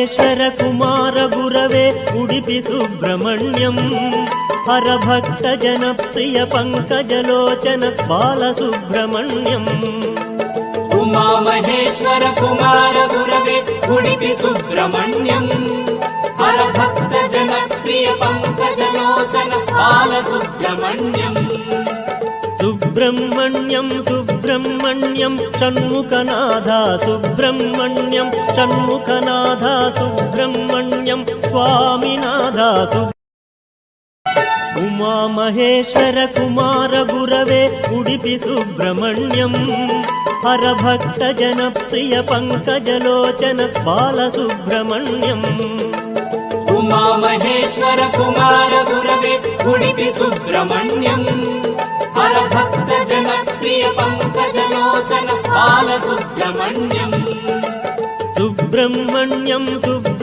ಮಹೇಶ್ವರ ಕುಮಾರ ಗುರವೇ ಉಡುಪಿ ಸುಬ್ರಹ್ಮಣ್ಯಂ ಹರಭಕ್ತ ಜನಪ್ರಿಯ ಪಂಕಜಲೋಚನ ಬಾಲಸುಬ್ರಹ್ಮಣ್ಯಂ ಉಮಾ ಮಹೇಶ್ವರ ಕುಮಾರ ಗುರವೇ ಉಡುಪಿ ಸುಬ್ರಹ್ಮಣ್ಯಂ ಹರಭಕ್ತ ಜನಪ್ರಿಯ ಪಂಕಜಲೋಚನ ಬಾಲಸುಬ್ರಹ್ಮಣ್ಯಂ ಸುಬ್ರಹ್ಮಣ್ಯಂ ಸುಬ್ರಹ್ಮಣ್ಯಂ ಷಣ್ಮುಖನಾಥ ಸುಬ್ರಹ್ಮಣ್ಯಂ ಷಣ್ಮುಖನಾಥ ಸುಬ್ರಹ್ಮಣ್ಯಂ ಸ್ವಾಮಿನಾಥ ಉಮಾ ಮಹೇಶ್ವರ ಕುಮಾರ ಗುರವೇ ಉಡುಪಿ ಸುಬ್ರಹ್ಮಣ್ಯಂ ಹರಭಕ್ತ ಜನಪ್ರಿಯ ಪಂಕಜಲೋಚನ ಬಾಲಸುಬ್ರಹ್ಮಣ್ಯಂ ಉಮಾ ಮಹೇಶ್ವರ ಕುಮಾರ ಗುರವೇ ಉಡುಪಿ ಸುಬ್ರಹ್ಮಣ್ಯಂ ಹರಭಕ್ತ ಜನಪ್ರಿಯ ಪಂಕಜಲೋಚನ ಬಾಲಸುಬ್ರಹ್ಮಣ್ಯಂ ಸುಬ್ರಹ್ಮಣ್ಯಂ